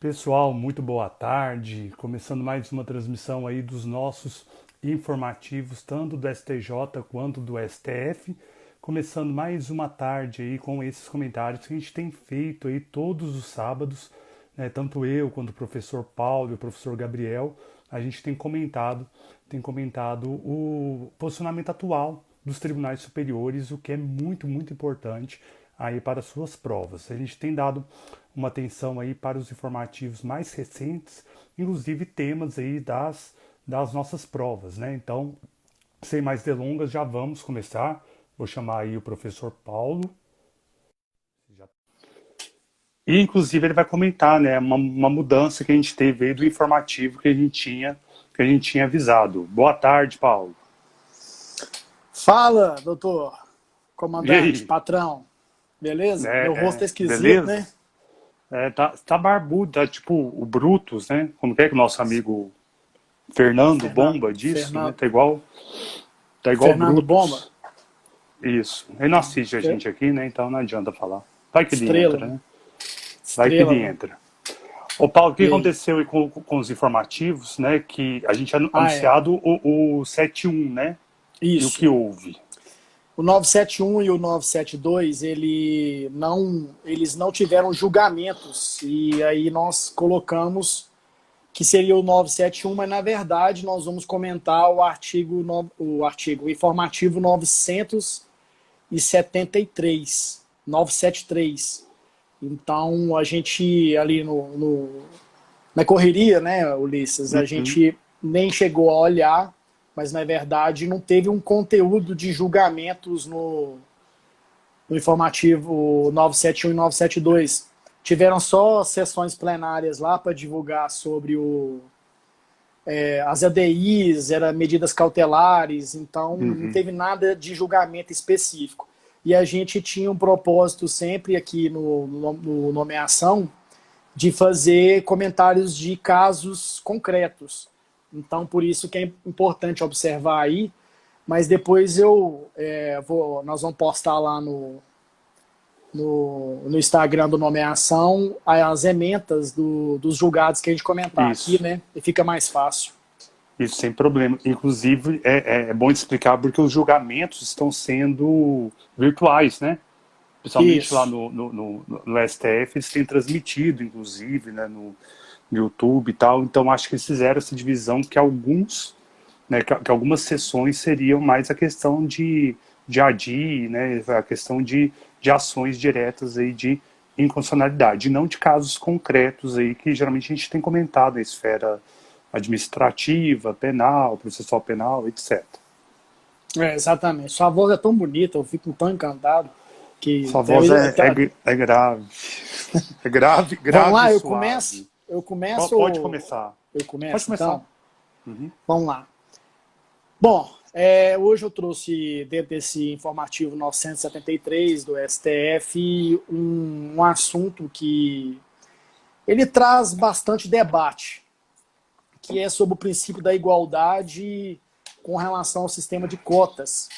Pessoal, muito boa tarde. Começando mais uma transmissão aí dos nossos informativos, tanto do STJ quanto do STF. Começando mais uma tarde aí com esses comentários que a gente tem feito aí todos os sábados, né? Tanto eu quanto o professor Paulo e o professor Gabriel, a gente tem comentado o posicionamento atual dos tribunais superiores, o que é muito, muito importante aí para suas provas. A gente tem dado uma atenção aí para os informativos mais recentes, inclusive temas aí das nossas provas, né? Então, sem mais delongas, já vamos começar. Vou chamar aí o professor Paulo. E, inclusive, ele vai comentar, né, uma mudança que a gente teve aí do informativo que a gente tinha avisado. Boa tarde, Paulo. Fala, doutor, E comandante, aí? patrão, beleza? Meu rosto é esquisito, Beleza? né? Tá barbudo, tá tipo o Brutus, né? Como que é que o nosso amigo Fernando Fernando, Bomba disse, né? Fernando, Tá igual Fernando Bomba, Brutus. Isso. Ele não assiste a Fe- gente aqui, né? Então não adianta falar. Vai que ele estrela, entra, né? né? Vai que Estrela, ele né? entra. Ô Paulo, o que E aí? aconteceu aí com os informativos, né? Que a gente tinha Ah, é, anunciado o 7.1, né? E o que isso. houve? O 971 e o 972, eles não tiveram julgamentos, e aí nós colocamos que seria o 971, mas na verdade nós vamos comentar o informativo 973, 973. Então, a gente ali na correria, né, Ulisses, a Uhum, gente nem chegou a olhar, mas na verdade não teve um conteúdo de julgamentos no informativo 971 e 972. Tiveram só sessões plenárias lá para divulgar sobre as ADIs, era medidas cautelares, então não uhum. teve nada de julgamento específico. E a gente tinha um propósito sempre aqui no nomeação de fazer comentários de casos concretos. Então, por isso que é importante observar aí, mas depois nós vamos postar lá no Instagram do Nomeação as ementas dos julgados que a gente comentar aqui, Isso. né? E fica mais fácil. Isso sem problema. Inclusive, é bom explicar porque os julgamentos estão sendo virtuais, né? Principalmente lá Isso. no STF, eles têm transmitido, inclusive, né, no YouTube e tal. Então, acho que eles fizeram essa divisão que que algumas sessões seriam mais a questão de ADI, né, a questão de ações diretas aí de inconstitucionalidade, e não de casos concretos aí que geralmente a gente tem comentado na esfera administrativa, penal, processual penal, etc. Exatamente. Sua voz é tão bonita, eu fico tão encantado que Sua voz é grave. É grave, Vamos grave e lá, suave. eu Pode começo, começar. eu Pode começo começar. então. Uhum. Vamos lá. Bom, hoje eu trouxe dentro desse informativo 973 do STF um assunto que ele traz bastante debate, que é sobre o princípio da igualdade com relação ao sistema de cotas.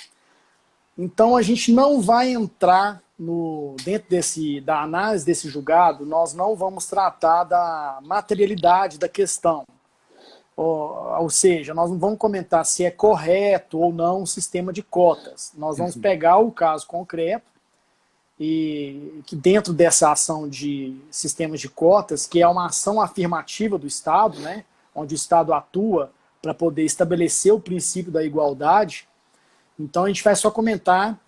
Então a gente não vai entrar dentro da análise desse julgado, nós não vamos tratar da materialidade da questão. Ou seja, nós não vamos comentar se é correto ou não o sistema de cotas. Nós vamos pegar o caso concreto e que dentro dessa ação de sistemas de cotas, que é uma ação afirmativa do Estado, né, onde o Estado atua para poder estabelecer o princípio da igualdade, então a gente vai só comentar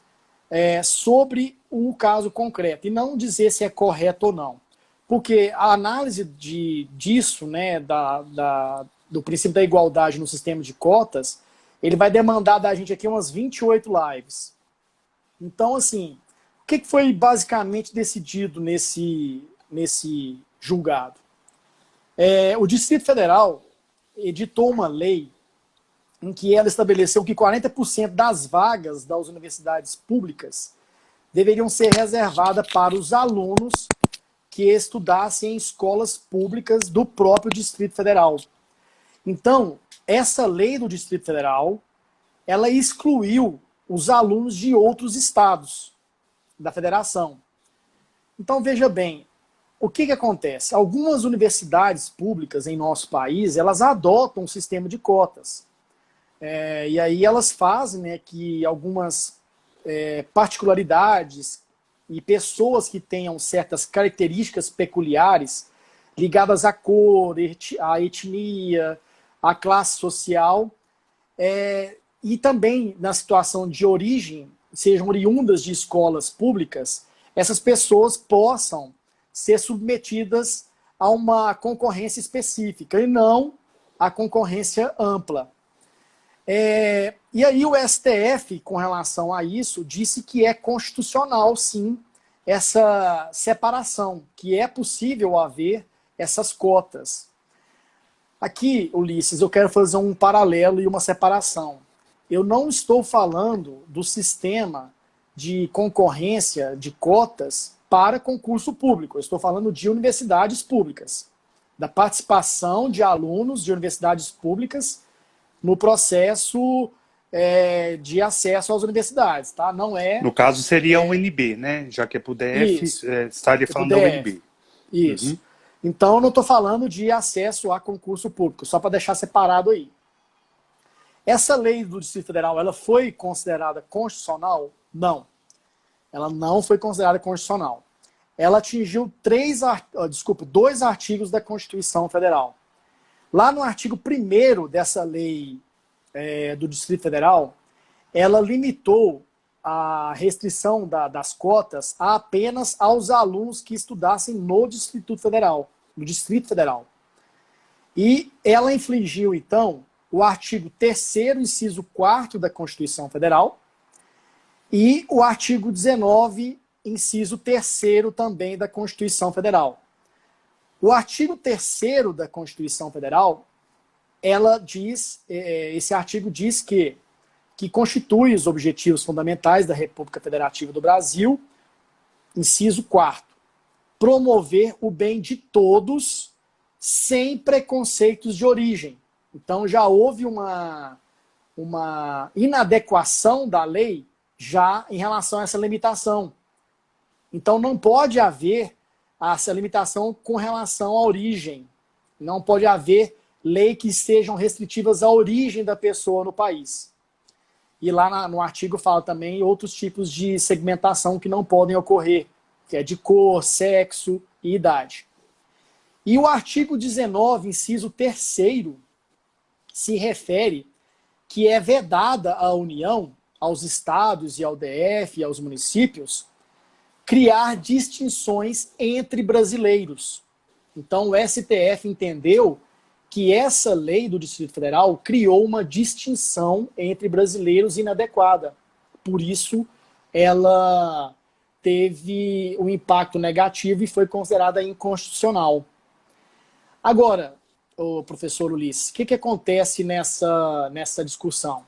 sobre o caso concreto e não dizer se é correto ou não. Porque a análise disso, né, do princípio da igualdade no sistema de cotas, ele vai demandar da gente aqui umas 28 lives. Então, assim, o que foi basicamente decidido nesse julgado? O Distrito Federal editou uma lei em que ela estabeleceu que 40% das vagas das universidades públicas deveriam ser reservadas para os alunos que estudassem em escolas públicas do próprio Distrito Federal. Então, essa lei do Distrito Federal, ela excluiu os alunos de outros estados da federação. Então, veja bem, o que acontece? Algumas universidades públicas em nosso país, elas adotam um sistema de cotas. E aí elas fazem, né, que algumas particularidades e pessoas que tenham certas características peculiares ligadas à cor, à etnia, à classe social, e também na situação de origem, sejam oriundas de escolas públicas, essas pessoas possam ser submetidas a uma concorrência específica e não a concorrência ampla. E aí o STF, com relação a isso, disse que é constitucional, sim, essa separação, que é possível haver essas cotas. Aqui, Ulisses, eu quero fazer um paralelo e uma separação. Eu não estou falando do sistema de concorrência de cotas para concurso público. Eu estou falando de universidades públicas, da participação de alunos de universidades públicas no processo de acesso às universidades, tá? Não é... No caso seria a UNB, né? Já que é para o DF, estaria falando da UNB. Isso. Uhum. Então, eu não estou falando de acesso a concurso público, só para deixar separado aí. Essa lei do Distrito Federal, ela foi considerada constitucional? Não. Ela não foi considerada constitucional. Ela atingiu 2 artigos da Constituição Federal. Lá no artigo 1º dessa lei do Distrito Federal, ela limitou a restrição das cotas apenas aos alunos que estudassem no Distrito Federal. E ela infligiu, então, o artigo 3º, inciso 4º da Constituição Federal e o artigo 19, inciso 3º também da Constituição Federal. O artigo 3º da Constituição Federal, esse artigo diz que constitui os objetivos fundamentais da República Federativa do Brasil, inciso 4º, promover o bem de todos sem preconceitos de origem. Então já houve uma inadequação da lei já em relação a essa limitação. Então não pode haver essa limitação com relação à origem. Não pode haver lei que sejam restritivas à origem da pessoa no país. E lá no artigo fala também outros tipos de segmentação que não podem ocorrer, que é de cor, sexo e idade. E o artigo 19, inciso 3º, se refere que é vedada à União, aos estados e ao DF e aos municípios, criar distinções entre brasileiros. Então o STF entendeu que essa lei do Distrito Federal criou uma distinção entre brasileiros inadequada. Por isso, ela teve um impacto negativo e foi considerada inconstitucional. Agora, professor Ulisses, o que acontece nessa discussão?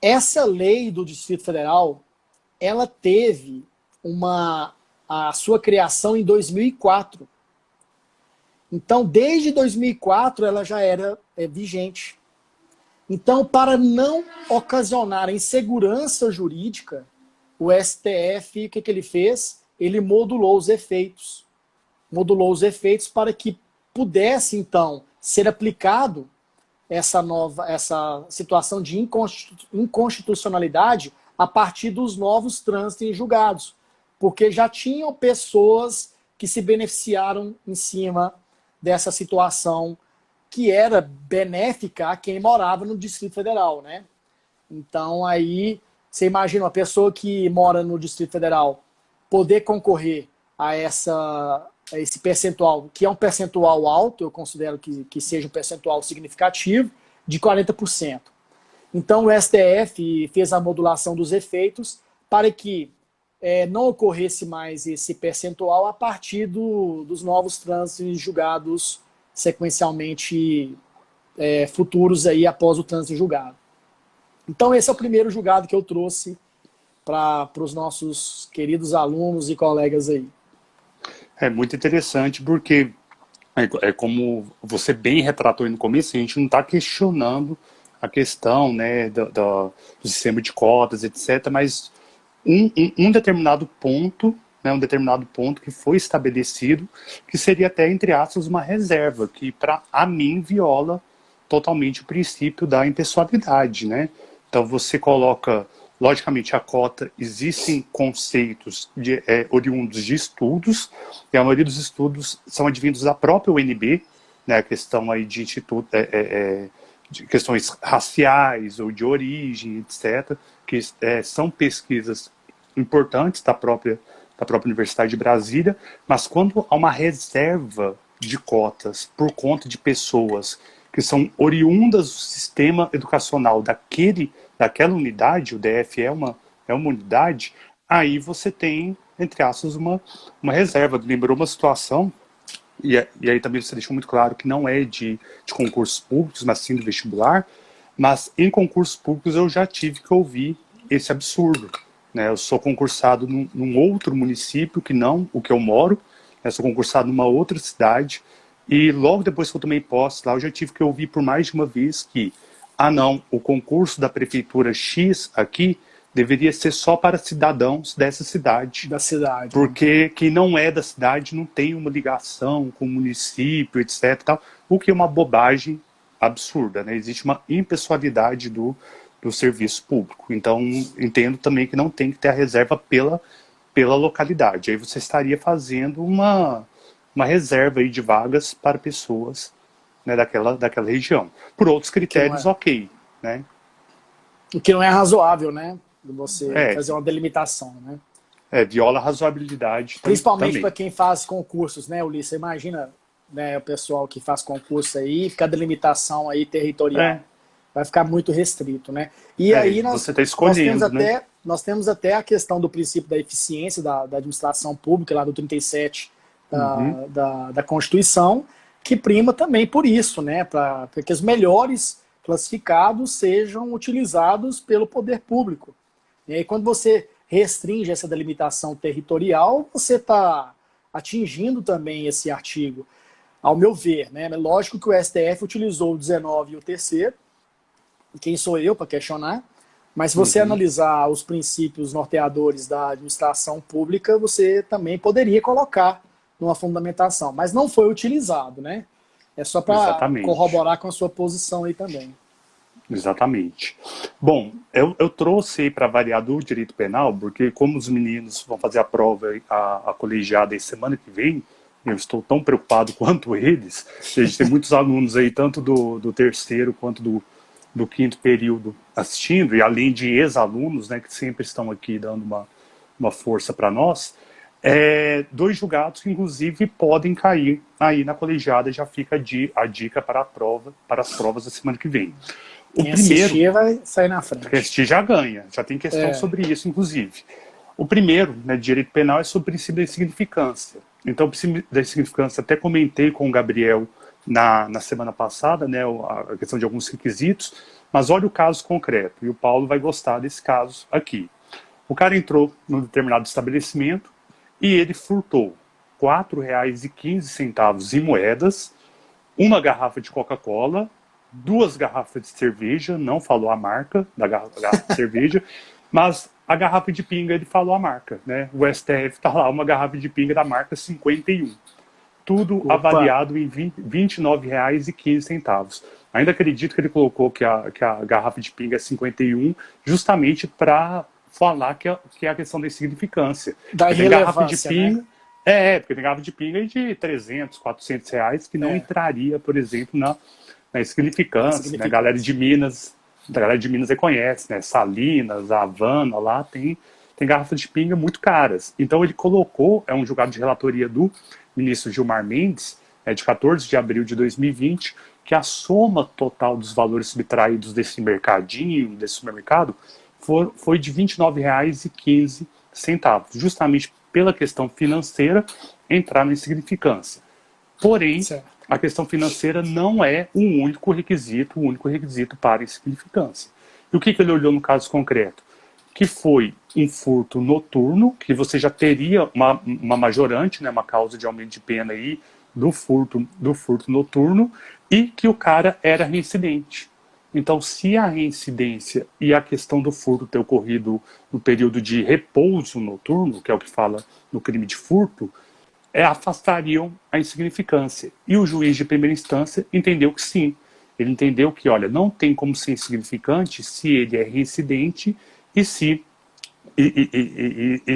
Essa lei do Distrito Federal, ela teve a sua criação em 2004. Então, desde 2004, ela já era vigente. Então, para não ocasionar insegurança jurídica, o STF, o que ele fez? Ele modulou os efeitos. Modulou os efeitos para que pudesse, então, ser aplicado essa situação de inconstitucionalidade a partir dos novos trânsitos em julgados. Porque já tinham pessoas que se beneficiaram em cima dessa situação que era benéfica a quem morava no Distrito Federal, né? Então, aí, você imagina uma pessoa que mora no Distrito Federal poder concorrer a esse percentual, que é um percentual alto, eu considero que seja um percentual significativo, de 40%. Então, o STF fez a modulação dos efeitos para que não ocorresse mais esse percentual a partir dos novos trânsitos julgados sequencialmente futuros aí após o trânsito julgado. Então esse é o primeiro julgado que eu trouxe para os nossos queridos alunos e colegas aí. É muito interessante porque, como você bem retratou aí no começo, a gente não está questionando a questão, né, do sistema de cotas, etc., mas um determinado ponto, né, um determinado ponto que foi estabelecido, que seria até, entre aspas, uma reserva, que para a mim viola totalmente o princípio da impessoalidade, né? Então você coloca, logicamente, a cota, existem conceitos oriundos de estudos, e a maioria dos estudos são advindos da própria UNB, né, a questão aí de instituto, de questões raciais ou de origem, etc., que são pesquisas importantes da própria Universidade de Brasília, mas quando há uma reserva de cotas por conta de pessoas que são oriundas do sistema educacional daquela unidade, o DF é uma unidade, aí você tem, entre aspas, uma reserva. Lembrou uma situação, e aí também você deixou muito claro que não é de concursos públicos, mas sim do vestibular, mas em concursos públicos eu já tive que ouvir esse absurdo. Né? Eu sou concursado num outro município que não o que eu moro, eu sou concursado numa outra cidade, e logo depois que eu tomei posse lá, eu já tive que ouvir por mais de uma vez que, não, o concurso da prefeitura X aqui deveria ser só para cidadãos dessa cidade. Da cidade. Porque quem não é da cidade não tem uma ligação com o município, etc. Tal, o que é uma bobagem absurda, né? Existe uma impessoalidade do serviço público. Então, entendo também que não tem que ter a reserva pela localidade. Aí você estaria fazendo uma reserva aí de vagas para pessoas, né, daquela região. Por outros critérios, ok. Né? O que não é razoável, né? De você fazer uma delimitação, né? Viola a razoabilidade. Principalmente para quem faz concursos, né, Ulisses? Você imagina, né, o pessoal que faz concurso aí, fica a delimitação aí territorial. Vai ficar muito restrito, né? E aí você tá escolhendo, nós temos até a questão do princípio da eficiência da administração pública, lá do 37 da Constituição, que prima também por isso, né? Para que os melhores classificados sejam utilizados pelo poder público. E aí, quando você restringe essa delimitação territorial, você está atingindo também esse artigo, ao meu ver, né? Lógico que o STF utilizou o 19 e o terceiro, quem sou eu para questionar, mas se você analisar os princípios norteadores da administração pública, você também poderia colocar numa fundamentação, mas não foi utilizado, né? É só para corroborar com a sua posição aí também. Exatamente. Bom, eu trouxe aí para variar do direito penal, porque como os meninos vão fazer a prova, a colegiada aí semana que vem, eu estou tão preocupado quanto eles. A gente tem muitos alunos aí, tanto do terceiro quanto do quinto período assistindo, e além de ex-alunos, né, que sempre estão aqui dando uma força para nós, 2 julgados que inclusive podem cair aí na colegiada. Já fica a dica para as provas da semana que vem. Quem assistir vai sair na frente. Quem assistir já ganha, já tem questão sobre isso, inclusive. O primeiro, né, de direito penal, é sobre o princípio da insignificância. Então, o princípio da insignificância, até comentei com o Gabriel na semana passada, né, a questão de alguns requisitos, mas olha o caso concreto, e o Paulo vai gostar desse caso aqui. O cara entrou num determinado estabelecimento e ele furtou R$ 4,15 em moedas, uma garrafa de Coca-Cola, 2 garrafas de cerveja, não falou a marca da garrafa de cerveja, mas a garrafa de pinga ele falou a marca, né? O STF está lá, uma garrafa de pinga da marca 51. Tudo avaliado em R$ 29,15. Ainda acredito que ele colocou que a garrafa de pinga é 51, justamente para falar que é a questão da insignificância. Da garrafa de pinga, né? Porque tem garrafa de pinga de 300, 400 reais que não entraria, por exemplo, na insignificância. Né? A galera de Minas reconhece, né? Salinas, Havana, lá tem garrafas de pinga muito caras. Então ele colocou, um julgado de relatoria do ministro Gilmar Mendes, de 14 de abril de 2020, que a soma total dos valores subtraídos desse mercadinho, desse supermercado, foi de R$ 29,15, justamente pela questão financeira entrar na insignificância. Porém, a questão financeira não é o único requisito para a insignificância. E o que ele olhou no caso concreto? Que foi um furto noturno, que você já teria uma majorante, né, uma causa de aumento de pena aí do furto noturno, e que o cara era reincidente. Então, se a reincidência e a questão do furto ter ocorrido no período de repouso noturno, que é o que fala no crime de furto, afastariam a insignificância. E o juiz de primeira instância entendeu que sim. Ele entendeu que, olha, não tem como ser insignificante se ele é reincidente e se,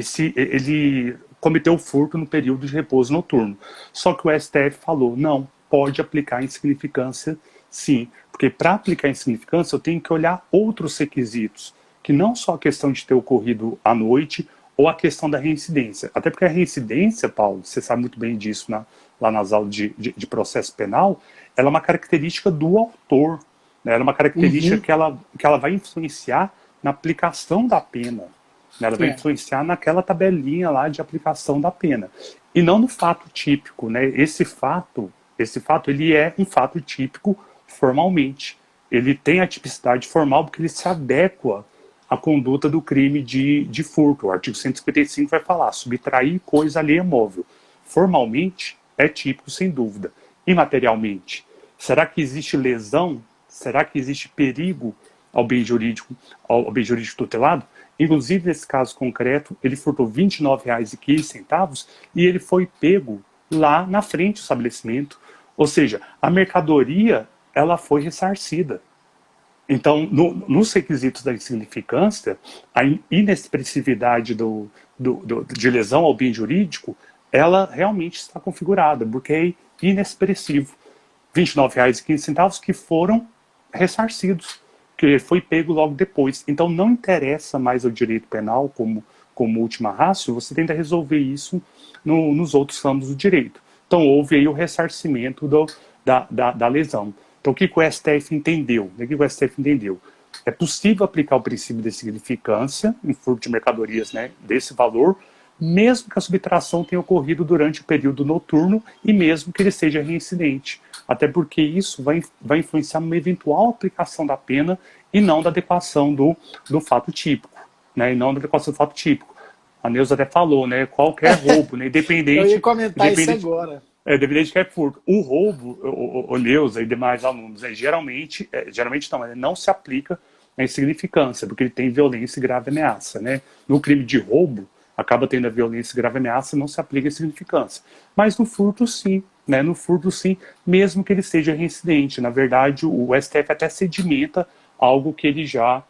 se ele cometeu o furto no período de repouso noturno. Só que o STF falou, não, pode aplicar insignificância sim. Porque para aplicar insignificância eu tenho que olhar outros requisitos, que não só a questão de ter ocorrido à noite ou a questão da reincidência. Até porque a reincidência, Paulo, você sabe muito bem disso lá nas aulas de processo penal, ela é uma característica do autor, né? Ela é uma característica que ela vai influenciar na aplicação da pena, né? Ela vai influenciar naquela tabelinha lá de aplicação da pena. E não no fato típico, né? Esse fato ele é um fato típico formalmente. Ele tem a tipicidade formal porque ele se adequa a conduta do crime de furto. O artigo 155 vai falar, subtrair coisa alheia móvel. Formalmente, é típico, sem dúvida. Imaterialmente, será que existe lesão? Será que existe perigo ao bem jurídico tutelado? Inclusive, nesse caso concreto, ele furtou R$ 29,15 e ele foi pego lá na frente do estabelecimento. Ou seja, a mercadoria ela foi ressarcida. Então, nos requisitos da insignificância, a inexpressividade de lesão ao bem jurídico, ela realmente está configurada, porque é inexpressivo. R$ 29,15 que foram ressarcidos, que foi pego logo depois. Então, não interessa mais ao direito penal como última ratio, você tenta resolver isso nos outros ramos do direito. Então, houve aí o ressarcimento da lesão. Então, o que o STF entendeu? O que o STF entendeu? É possível aplicar o princípio de significância em furto de mercadorias, né, desse valor, mesmo que a subtração tenha ocorrido durante o período noturno e mesmo que ele seja reincidente. Até porque isso vai influenciar numa eventual aplicação da pena e não da adequação do fato típico. Né, e não da adequação do fato típico. A Neuza até falou, né, qualquer roubo, né, independente... Eu ia comentar isso agora. Dependente que é furto. O roubo, o Neuza e demais alunos, geralmente não se aplica na insignificância, porque ele tem violência e grave ameaça. Né? No crime de roubo, acaba tendo a violência e grave ameaça, não se aplica a insignificância. Mas no furto, sim. Né? No furto, sim, mesmo que ele seja reincidente. Na verdade, o STF até sedimenta algo que ele já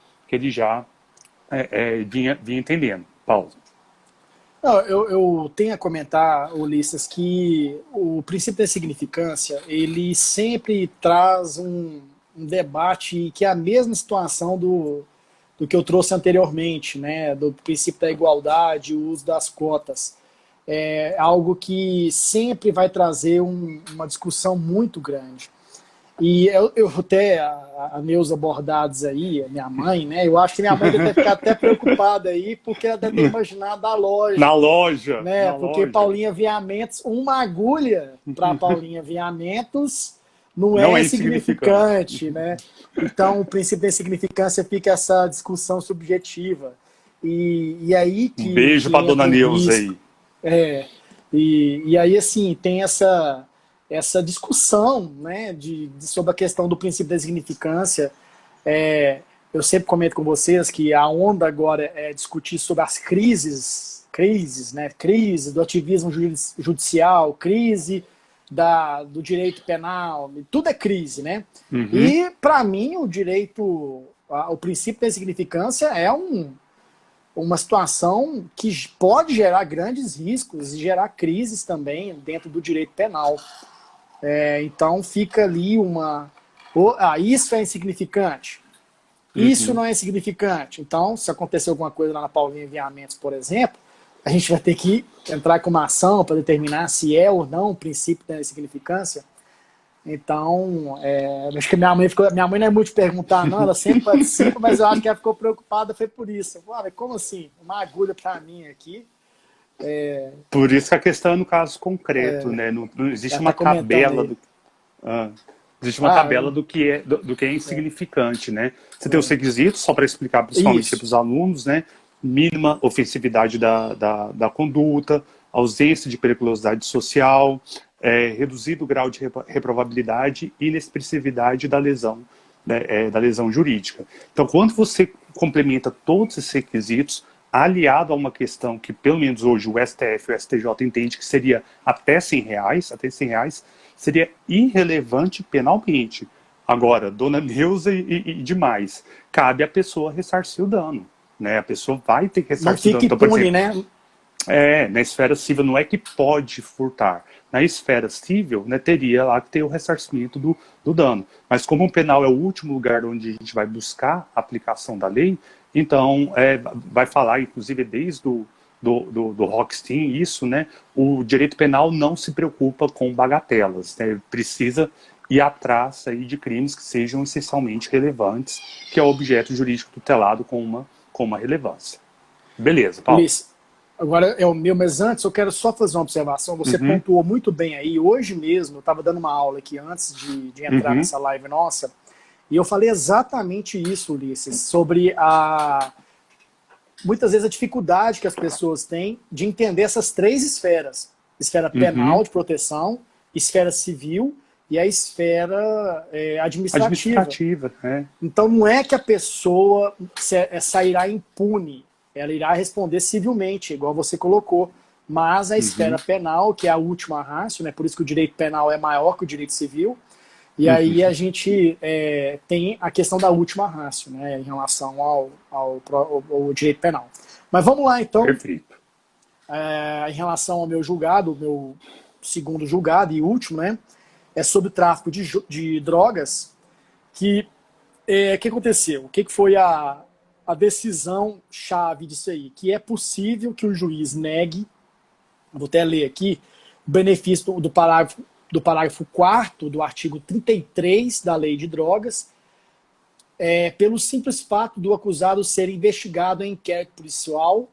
vinha entendendo. Paulo. Não, eu tenho a comentar, Ulisses, que o princípio da significância, ele sempre traz um debate que é a mesma situação do que eu trouxe anteriormente, né, do princípio da igualdade, o uso das cotas. É algo que sempre vai trazer uma discussão muito grande. E eu até, a Neuza Bordados aí, minha mãe, né? Eu acho que minha mãe deve ficar até preocupada aí, porque ela deve ter imaginado a loja. Na loja. Né? Na porque loja. Paulinha Viamentos, uma agulha para Paulinha Viamentos não é insignificante, né? Então, o princípio da insignificância fica essa discussão subjetiva. E aí que... Um beijo para dona Neuza aí. E aí, assim, tem essa discussão, né, sobre a questão do princípio da significância. Eu sempre comento com vocês que a onda agora é discutir sobre as crises, né, crise do ativismo judicial, crise do direito penal, tudo é crise, né? Uhum. E, para mim, o princípio da significância é uma situação que pode gerar grandes riscos e gerar crises também dentro do direito penal. Então fica ali isso é insignificante, isso não é insignificante. Então, se acontecer alguma coisa lá na Paulinha Viamentos, por exemplo, a gente vai ter que entrar com uma ação para determinar se é ou não o princípio da insignificância. Então, acho que minha mãe não é muito de perguntar, não, ela sempre participa, mas eu acho que ela ficou preocupada, foi por isso. Eu falei, como assim? Uma agulha para mim aqui. Por isso que a questão é no caso concreto, né? Não existe uma tabela existe uma tabela do que é insignificante, né? Você tem os requisitos, só para explicar principalmente para os alunos, né? Mínima ofensividade da conduta, ausência de periculosidade social, reduzido grau de reprovabilidade e inexpressividade da lesão. né, da lesão jurídica. Então, quando você complementa todos esses requisitos, aliado a uma questão que, pelo menos hoje, o STF e o STJ entende que seria até R$ 100, seria irrelevante penalmente. Agora, dona Neuza e demais, cabe à pessoa ressarcir o dano. Né? A pessoa vai ter que Não ressarcir o dano. fique Então, por impune, exemplo, né? na esfera civil não é que pode furtar. Na esfera civil, né, teria lá que ter o ressarcimento do dano. Mas como o penal é o último lugar onde a gente vai buscar a aplicação da lei, então vai falar, inclusive, desde do Rockstein, isso, né, o direito penal não se preocupa com bagatelas. Né, precisa ir atrás aí de crimes que sejam essencialmente relevantes, que é o objeto jurídico tutelado com uma relevância. Beleza, Paulo. Ulisses, agora é o meu, mas antes eu quero só fazer uma observação. Você Uhum, pontuou muito bem aí. Hoje mesmo, eu estava dando uma aula aqui antes de entrar uhum. nessa live nossa, e eu falei exatamente isso, Ulisses, sobre muitas vezes a dificuldade que as pessoas têm de entender essas três esferas: esfera penal Uhum. de proteção, esfera civil e a esfera administrativa. Administrativa, né? Então não é que a pessoa sairá impune, ela irá responder civilmente, igual você colocou. Mas a esfera Uhum. penal, que é a última ratio, né, por isso que o direito penal é maior que o direito civil, e aí a Uhum. gente tem a questão da última ratio, né, em relação ao direito penal. Mas vamos lá, então, Perfeito. em relação ao meu julgado, o meu segundo julgado e último, né, é sobre o tráfico de drogas, que que aconteceu? O que foi a decisão chave disso aí? Que é possível que o juiz negue, vou até ler aqui, o benefício do parágrafo 4º do artigo 33 da Lei de Drogas, pelo simples fato do acusado ser investigado em inquérito policial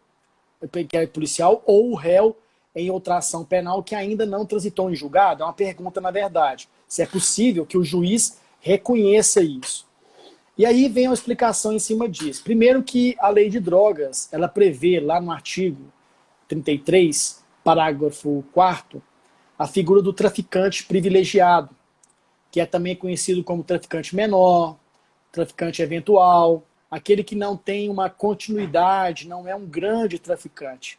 ou o réu em outra ação penal que ainda não transitou em julgado. É uma pergunta, na verdade, se é possível que o juiz reconheça isso. E aí vem uma explicação em cima disso. Primeiro que a lei de drogas, ela prevê lá no artigo 33, parágrafo 4º, a figura do traficante privilegiado, que é também conhecido como traficante menor, traficante eventual, aquele que não tem uma continuidade, não é um grande traficante.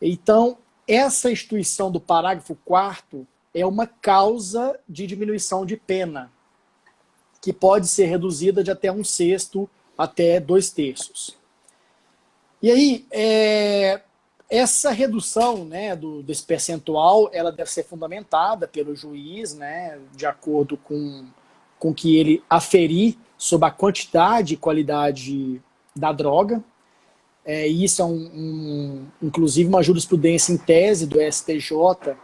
Então, essa instituição do parágrafo 4º é uma causa de diminuição de pena, que pode ser reduzida de até 1/6 até 2/3. E aí, essa redução, né, desse percentual, ela deve ser fundamentada pelo juiz, né, de acordo com que ele aferir sobre a quantidade e qualidade da droga. Isso é inclusive uma jurisprudência em tese do STJ,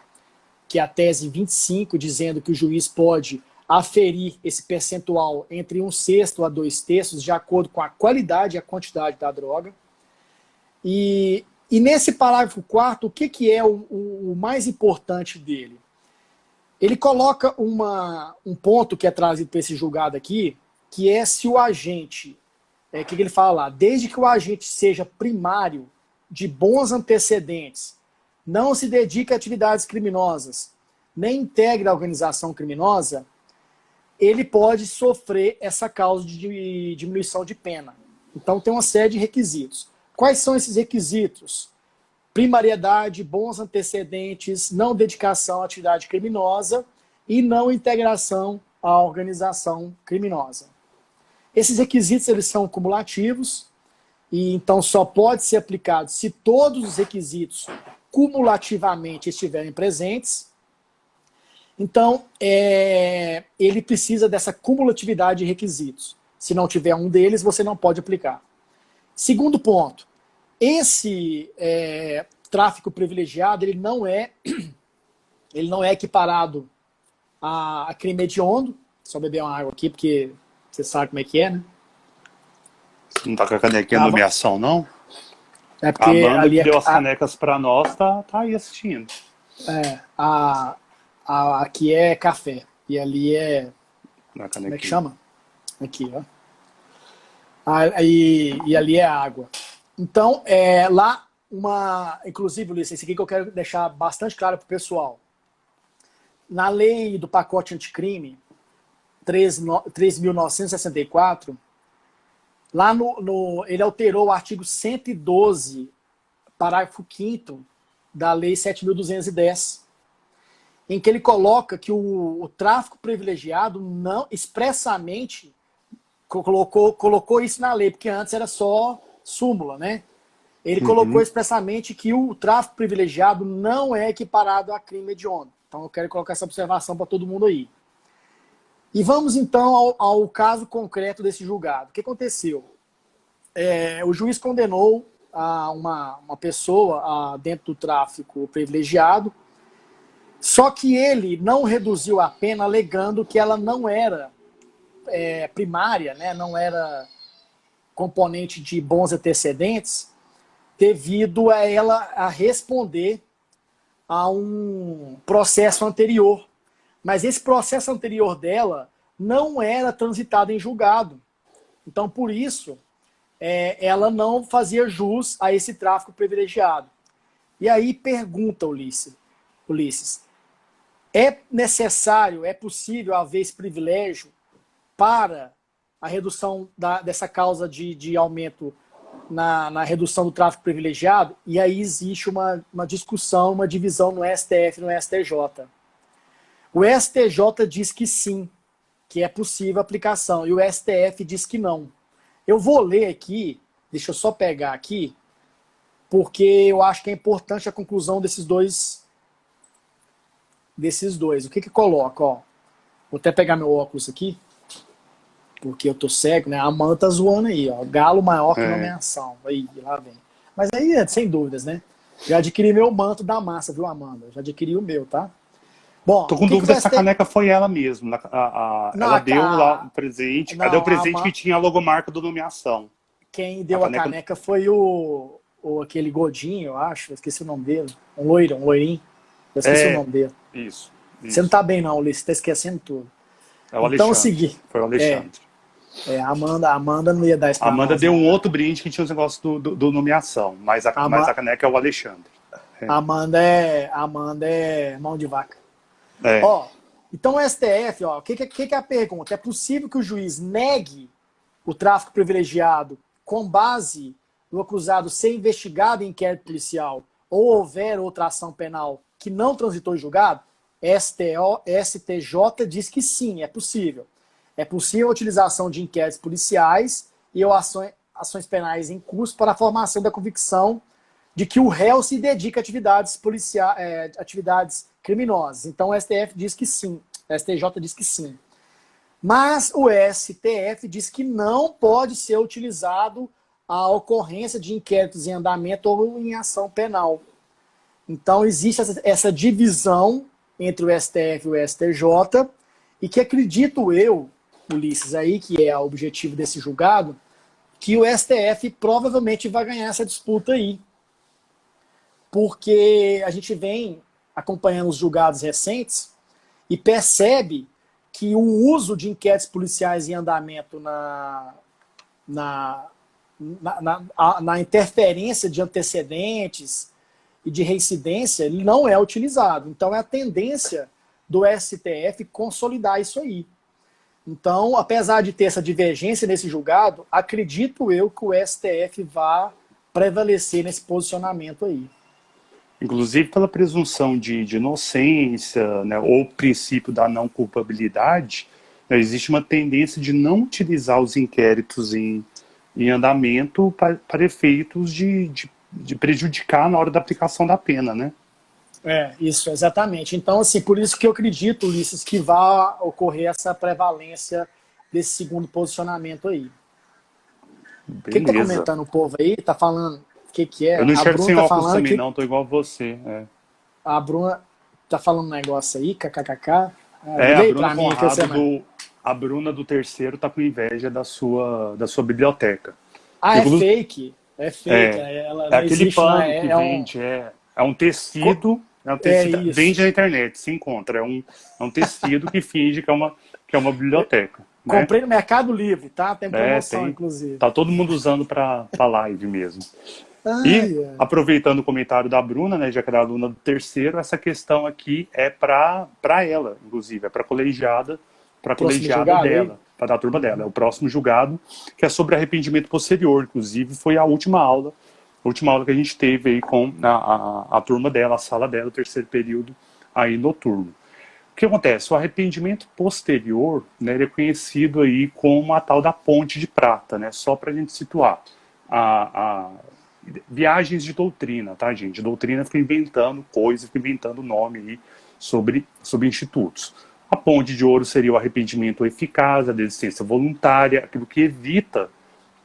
que é a tese 25, dizendo que o juiz pode aferir esse percentual entre 1/6 a 2/3, de acordo com a qualidade e a quantidade da droga. E nesse parágrafo 4º, o que é o mais importante dele? Ele coloca um ponto que é trazido para esse julgado aqui, que é se o agente, o que ele fala lá, desde que o agente seja primário, de bons antecedentes, não se dedique a atividades criminosas, nem integre a organização criminosa, ele pode sofrer essa causa de diminuição de pena. Então tem uma série de requisitos. Quais são esses requisitos? Primariedade, bons antecedentes, não dedicação à atividade criminosa e não integração à organização criminosa. Esses requisitos eles são cumulativos e então só pode ser aplicado se todos os requisitos cumulativamente estiverem presentes. Então, ele precisa dessa cumulatividade de requisitos. Se não tiver um deles, você não pode aplicar. Segundo ponto, esse tráfico privilegiado ele não é equiparado a crime hediondo. Só beber uma água aqui, porque você sabe como é que é, né? Você não tá com a canequinha de nomeação, não? É A porque Amanda, ali que deu as canecas pra nós, tá aí assistindo. aqui é café e ali é, Na como é que canequinha. chama? Aqui, ó. E ali é água. Então, lá inclusive, Ulisses, esse aqui que eu quero deixar bastante claro para o pessoal. Na lei do pacote anticrime, 3.964, lá ele alterou o artigo 112, parágrafo 5º da Lei 7.210, em que ele coloca que o tráfico privilegiado não expressamente colocou isso na lei, porque antes era só súmula, né? Ele colocou expressamente que o tráfico privilegiado não é equiparado a crime hediondo. Então eu quero colocar essa observação para todo mundo aí. E vamos então ao caso concreto desse julgado. O que aconteceu? O juiz condenou uma pessoa dentro do tráfico privilegiado, só que ele não reduziu a pena alegando que ela não era primária, né, não era componente de bons antecedentes, devido a ela responder a um processo anterior. Mas esse processo anterior dela não era transitado em julgado. Então, por isso, ela não fazia jus a esse tráfico privilegiado. E aí pergunta Ulisses, é necessário, é possível haver esse privilégio para a redução dessa causa de aumento na redução do tráfico privilegiado? E aí existe uma discussão, uma divisão no STF e no STJ. O STJ diz que sim, que é possível a aplicação, e o STF diz que não. Eu vou ler aqui, deixa eu só pegar aqui, porque eu acho que é importante a conclusão desses dois. O que coloca? Ó, vou até pegar meu óculos aqui, porque eu tô cego, né? A Amanda tá zoando aí, ó. Galo maior que nomeação. Aí, lá vem. Mas aí, sem dúvidas, né? Já adquiri meu manto da massa, viu, Amanda? Já adquiri o meu, tá? Bom, tô com dúvida se a caneca foi ela mesmo. Ela deu lá o presente. Não, Cadê o presente que tinha a logomarca do nomeação? Quem deu a caneca foi aquele Godinho, eu acho. Eu esqueci o nome dele. Um loirinho. Eu esqueci o nome dele. Isso. Você não tá bem, não, Ulisses. Você tá esquecendo tudo. É o Alexandre. Foi o Alexandre. A Amanda não ia dar isso pra Amanda nós, deu não. um outro brinde que tinha os negócios do nomeação, mas a caneca é o Alexandre. Amanda é mão de vaca. Ó, então o STF, o que é a pergunta? É possível que o juiz negue o tráfico privilegiado com base no acusado ser investigado em inquérito policial ou houver outra ação penal que não transitou em julgado? STJ diz que sim, é possível. É possível a utilização de inquéritos policiais e ações penais em curso para a formação da convicção de que o réu se dedica a atividades criminosas. Então o STF diz que sim, o STJ diz que sim. Mas o STF diz que não pode ser utilizado a ocorrência de inquéritos em andamento ou em ação penal. Então existe essa divisão entre o STF e o STJ, e que acredito eu, Ulisses, aí, que é o objetivo desse julgado, que o STF provavelmente vai ganhar essa disputa aí. Porque a gente vem acompanhando os julgados recentes e percebe que o uso de inquéritos policiais em andamento na interferência de antecedentes e de reincidência, ele não é utilizado. Então é a tendência do STF consolidar isso aí. Então, apesar de ter essa divergência nesse julgado, acredito eu que o STF vai prevalecer nesse posicionamento aí. Inclusive pela presunção de inocência, né, ou princípio da não culpabilidade, né, existe uma tendência de não utilizar os inquéritos em andamento para efeitos de prejudicar na hora da aplicação da pena, né? Isso, exatamente. Então, assim, por isso que eu acredito, Ulisses, que vai ocorrer essa prevalência desse segundo posicionamento aí. Beleza. Quem tá comentando o povo aí? Tá falando o que é? Eu não enxergo sem tá óculos também, não. Tô igual a você. A Bruna tá falando um negócio aí, kkkk. A Bruna do terceiro tá com inveja da sua biblioteca. É fake. É fake. Ela não aquele existe, pano que vende, é um tecido, vende na internet, se encontra. É um tecido que finge que é uma biblioteca. Comprei no Mercado Livre, tá? Tem promoção, inclusive. Tá todo mundo usando para live mesmo. Aproveitando o comentário da Bruna, né, já que era aluna do terceiro, essa questão aqui é para ela, inclusive, é para a colegiada para a Próximo colegiada julgado, hein? dela, para a turma dela. É o próximo julgado, que é sobre arrependimento posterior. Inclusive, foi a última aula que a gente teve aí com a turma dela, a sala dela, o terceiro período aí noturno. O que acontece? O arrependimento posterior, né, ele é conhecido aí como a tal da ponte de prata, né? Só para a gente situar. A viagens de doutrina, tá, gente? Doutrina fica inventando coisas, fica inventando nome aí sobre institutos. A ponte de ouro seria o arrependimento eficaz, a desistência voluntária, aquilo que evita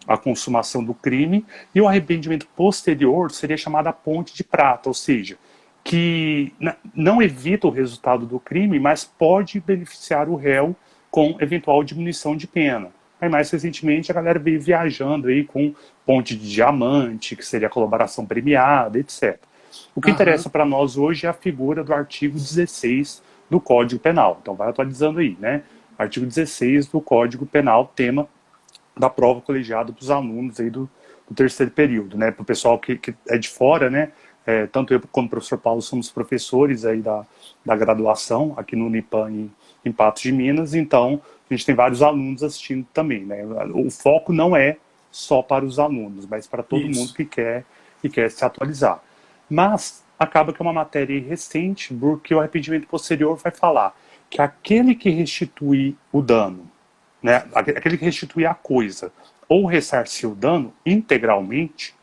a consumação do crime, e o arrependimento posterior seria chamado a ponte de prata, ou seja, que não evita o resultado do crime, mas pode beneficiar o réu com eventual diminuição de pena. Aí, mais recentemente, a galera veio viajando aí com ponte de diamante, que seria a colaboração premiada, etc. O que interessa para nós hoje é a figura do artigo 16 do Código Penal. Então, vai atualizando aí, né? Artigo 16 do Código Penal, tema da prova colegiada para os alunos aí do terceiro período, né? Para o pessoal que é de fora, né? Tanto eu como o professor Paulo somos professores aí da graduação aqui no Unipan em Patos de Minas, então a gente tem vários alunos assistindo também, né? O foco não é só para os alunos, mas para todo mundo que quer se atualizar. Mas acaba que é uma matéria recente, porque o arrependimento posterior vai falar que aquele que restitui o dano, né, aquele que restitui a coisa ou ressarcir o dano integralmente,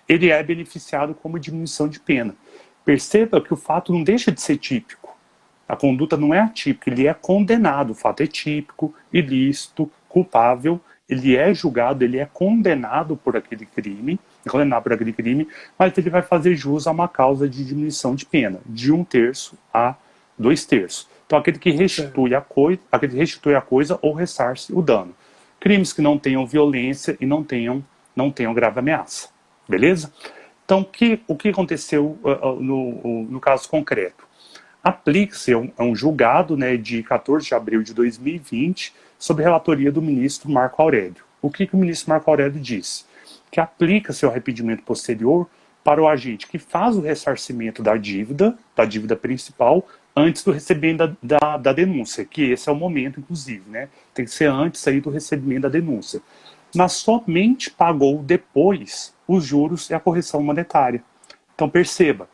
ele é beneficiado como diminuição de pena. Perceba que o fato não deixa de ser típico. A conduta não é atípica, ele é condenado. O fato é típico, ilícito, culpável, ele é julgado, ele é condenado por aquele crime, mas ele vai fazer jus a uma causa de diminuição de pena, de 1/3 a 2/3. Então, aquele que restitui a coisa ou ressarce o dano. Crimes que não tenham violência e não tenham grave ameaça. Beleza? Então, o que aconteceu no caso concreto? Aplica-se a um julgado, né, de 14 de abril de 2020, sob relatoria do ministro Marco Aurélio. O que o ministro Marco Aurélio disse? Que aplica-se o arrependimento posterior para o agente que faz o ressarcimento da dívida principal, antes do recebimento da denúncia, que esse é o momento, inclusive, né? Tem que ser antes aí do recebimento da denúncia. Mas somente pagou depois os juros e a correção monetária. Então perceba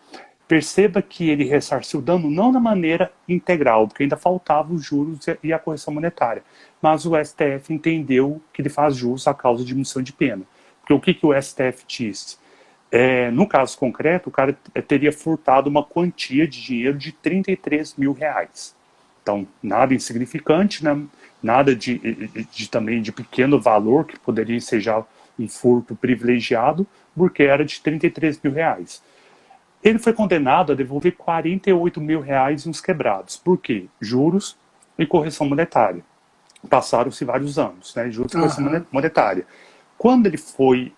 que ele ressarciu o dano não da maneira integral, porque ainda faltavam os juros e a correção monetária. Mas o STF entendeu que ele faz jus à causa de diminuição de pena. Porque o que o STF disse? No caso concreto, o cara teria furtado uma quantia de dinheiro de R$33 mil. Então, nada insignificante, né? Nada também de pequeno valor, que poderia ser já um furto privilegiado, porque era de R$33 mil. Ele foi condenado a devolver R$48 mil e uns quebrados. Por quê? Juros e correção monetária. Passaram-se vários anos, né? Juros e correção monetária. Quando foi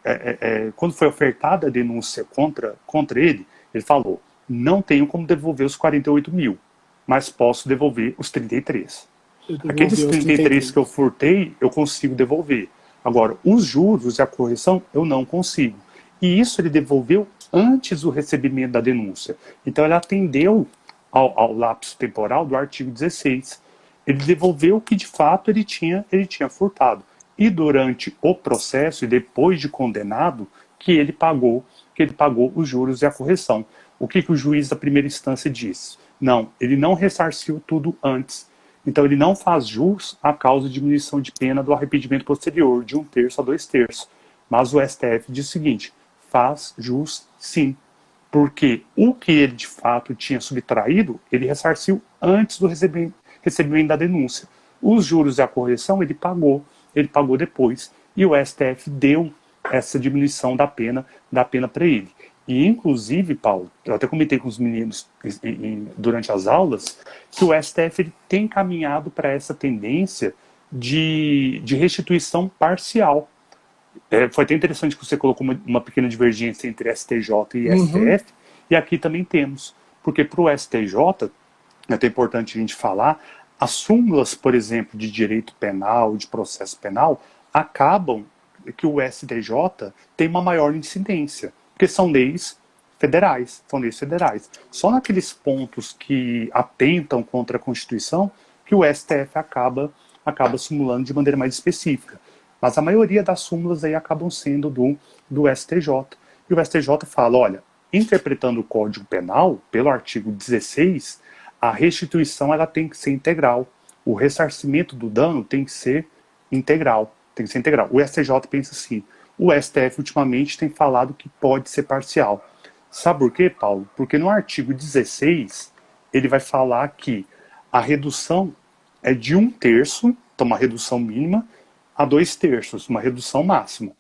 ofertada a denúncia contra ele, ele falou: não tenho como devolver os 48 mil, mas posso devolver os 33. Aqueles 33 que eu furtei, eu consigo devolver. Agora, os juros e a correção, eu não consigo. E isso ele devolveu antes do recebimento da denúncia. Então, ele atendeu ao lapso temporal do artigo 16. Ele devolveu o que, de fato, ele tinha furtado. E durante o processo, e depois de condenado, que ele pagou os juros e a correção. O que o juiz da primeira instância disse? Não, ele não ressarciu tudo antes. Então ele não faz jus à causa de diminuição de pena do arrependimento posterior, de 1/3 a 2/3. Mas o STF diz o seguinte: faz jus sim. Porque o que ele de fato tinha subtraído, ele ressarciu antes do recebimento da denúncia. Os juros e a correção ele pagou depois, e o STF deu essa diminuição da pena para ele. E, inclusive, Paulo, eu até comentei com os meninos durante as aulas, que o STF ele tem caminhado para essa tendência de restituição parcial. Foi até interessante que você colocou uma pequena divergência entre STJ e STF, e aqui também temos. Porque para o STJ, é até importante a gente falar, as súmulas, por exemplo, de direito penal, de processo penal, acabam que o STJ tem uma maior incidência, porque são leis federais. Só naqueles pontos que atentam contra a Constituição que que o STF acaba simulando de maneira mais específica. Mas a maioria das súmulas aí acabam sendo do STJ. E o STJ fala, olha, interpretando o Código Penal, pelo artigo 16, a restituição ela tem que ser integral. O ressarcimento do dano tem que ser integral. Tem que ser integral. O STJ pensa assim. O STF ultimamente tem falado que pode ser parcial. Sabe por quê, Paulo? Porque no artigo 16, ele vai falar que a redução é de 1/3, então uma redução mínima, a 2/3, uma redução máxima.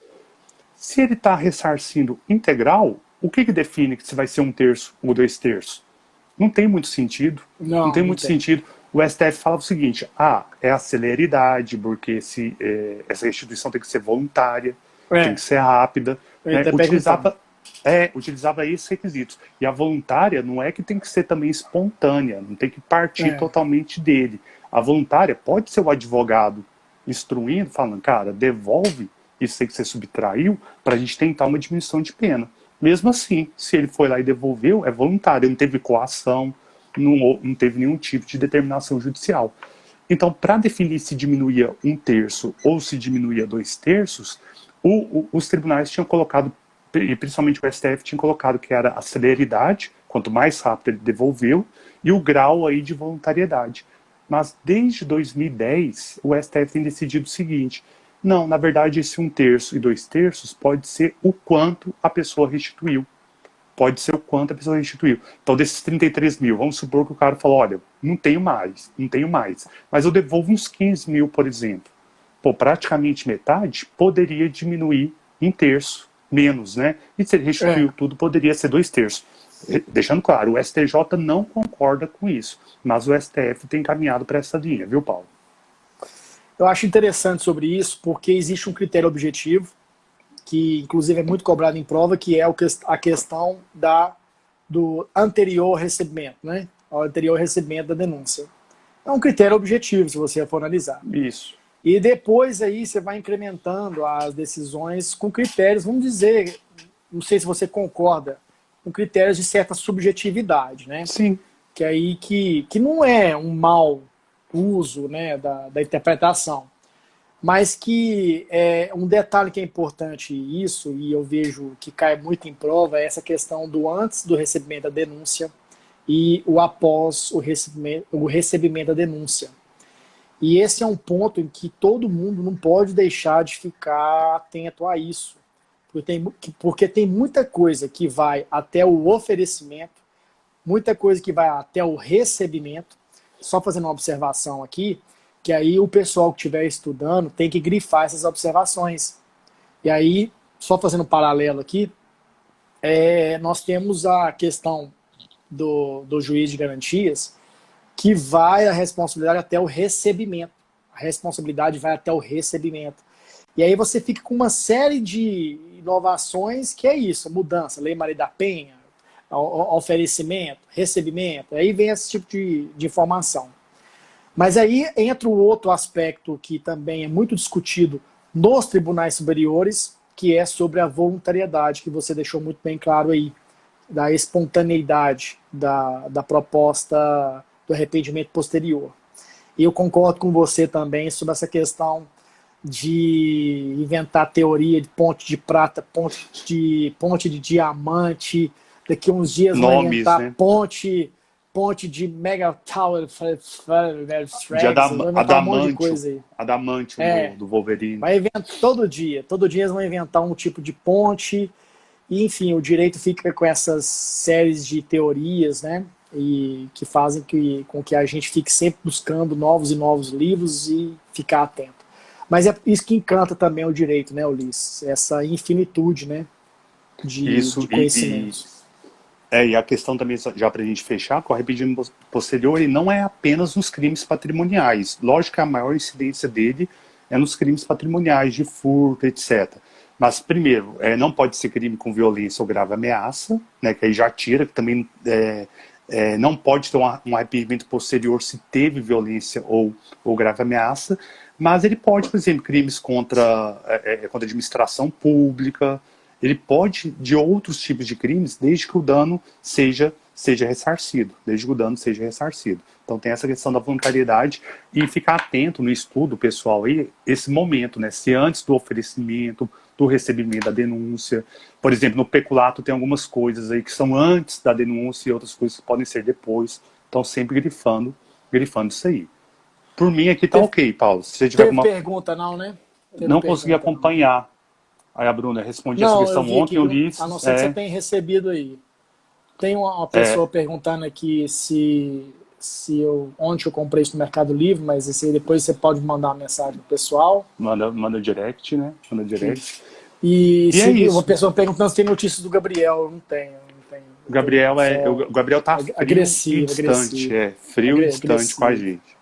Se ele está ressarcindo integral, o que define se vai ser 1/3 ou 2/3? Não tem muito sentido. Não tem muito sentido. O STF fala o seguinte, é a celeridade, porque essa restituição tem que ser voluntária, tem que ser rápida. Né? Utilizava esses requisitos. E a voluntária não é que tem que ser também espontânea, não tem que partir totalmente dele. A voluntária pode ser o advogado instruindo, falando, cara, devolve isso aí que você subtraiu para a gente tentar uma diminuição de pena. Mesmo assim, se ele foi lá e devolveu, é voluntário, não teve coação, não teve nenhum tipo de determinação judicial. Então, para definir se diminuía 1/3 ou se diminuía 2/3, os tribunais tinham colocado, e principalmente o STF tinha colocado que era a celeridade, quanto mais rápido ele devolveu, e o grau aí de voluntariedade. Mas desde 2010, o STF tem decidido o seguinte, não, na verdade esse 1/3 e 2/3 pode ser o quanto a pessoa restituiu. Pode ser o quanto a pessoa restituiu. Então, desses 33 mil, vamos supor que o cara falou, olha, não tenho mais, mas eu devolvo uns 15 mil, por exemplo. Pô, praticamente metade poderia diminuir 1/3, menos, né? E se ele restituiu tudo, poderia ser 2/3. Deixando claro, o STJ não concorda com isso, mas o STF tem caminhado para essa linha, viu, Paulo? Eu acho interessante sobre isso, porque existe um critério objetivo, que inclusive é muito cobrado em prova, que é a questão do anterior recebimento, né? O anterior recebimento da denúncia. É um critério objetivo, se você for analisar. Isso. E depois aí você vai incrementando as decisões com critérios, vamos dizer, não sei se você concorda, com critérios de certa subjetividade, né? Sim. Que aí que não é um mau uso, né, da interpretação, mas que um detalhe que é importante isso, e eu vejo que cai muito em prova, é essa questão do antes do recebimento da denúncia e o após o recebimento da denúncia. E esse é um ponto em que todo mundo não pode deixar de ficar atento a isso, porque tem muita coisa que vai até o oferecimento, muita coisa que vai até o recebimento. Só fazendo uma observação aqui, que aí o pessoal que estiver estudando tem que grifar essas observações. E aí, só fazendo um paralelo aqui, nós temos a questão do juiz de garantias, que vai a responsabilidade até o recebimento. A responsabilidade vai até o recebimento. E aí você fica com uma série de inovações que é isso, mudança, Lei Maria da Penha, oferecimento, recebimento, aí vem esse tipo de informação. Mas aí entra o outro aspecto que também é muito discutido nos tribunais superiores, que é sobre a voluntariedade, que você deixou muito bem claro aí, da espontaneidade da proposta do arrependimento posterior. E eu concordo com você também sobre essa questão de inventar teoria de ponte de prata, ponte de diamante, daqui uns dias vão inventar, né? ponte de Mega Tower, de adamante do Wolverine. Vai inventar todo dia eles vão inventar um tipo de ponte, e enfim, o direito fica com essas séries de teorias, né? E que fazem com que a gente fique sempre buscando novos e novos livros e ficar atento. Mas é isso que encanta também o direito, né, Ulisses? Essa infinitude, né, de conhecimentos. E a questão também, já para a gente fechar, que o arrependimento posterior ele não é apenas nos crimes patrimoniais. Lógico que a maior incidência dele é nos crimes patrimoniais, de furto, etc. Mas, primeiro, não pode ser crime com violência ou grave ameaça, né, que aí já tira, que também não pode ter um arrependimento posterior se teve violência ou grave ameaça, mas ele pode, por exemplo, crimes contra a administração pública, ele pode de outros tipos de crimes, desde que o dano seja seja ressarcido, desde que o dano seja ressarcido. Então tem essa questão da voluntariedade e ficar atento no estudo, pessoal, aí, esse momento, né? Se antes do oferecimento, do recebimento da denúncia, por exemplo, no peculato tem algumas coisas aí que são antes da denúncia e outras coisas que podem ser depois. Então sempre grifando isso aí. Por mim aqui tá ok, Paulo. Se você tiver Teve alguma... pergunta não, né? Não consegui acompanhar. Aí a Bruna respondi essa questão ontem, eu li. A não ser que você tenha recebido aí. Tem uma pessoa perguntando aqui onde eu comprei isso no Mercado Livre, mas depois você pode mandar uma mensagem pro pessoal. Manda direct, né? Manda direct. E é isso. Uma pessoa perguntando se tem notícias do Gabriel. Não tenho. O Gabriel tá frio agressivo, e distante. Frio e distante com a gente.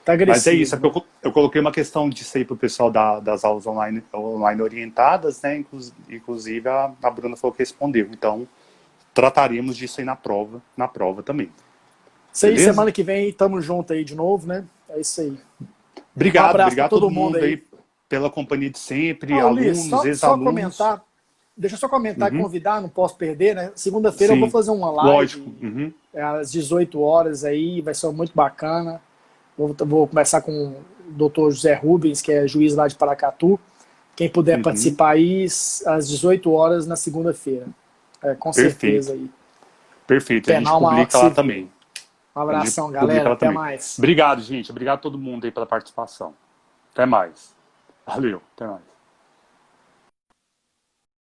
Tá agressivo. Mas é isso, eu coloquei uma questão disso aí pro pessoal das aulas online orientadas, né? Inclusive a Bruna falou que respondeu. Então, trataremos disso aí na prova também. Isso aí, semana que vem, tamo junto aí de novo, né? É isso aí. Obrigado a todo mundo aí pela companhia de sempre, alunos, ex-alunos. Deixa eu só comentar e convidar, não posso perder, né? Segunda-feira eu vou fazer uma live. Lógico. Às 18 horas aí, vai ser muito bacana. Vou conversar com o doutor José Rubens, que é juiz lá de Paracatu. Quem puder participar aí, às 18 horas na segunda-feira. Com certeza aí. Perfeito, a gente publica lá também. Um abração, galera. Até mais. Obrigado, gente. Obrigado a todo mundo aí pela participação. Até mais. Valeu. Até mais.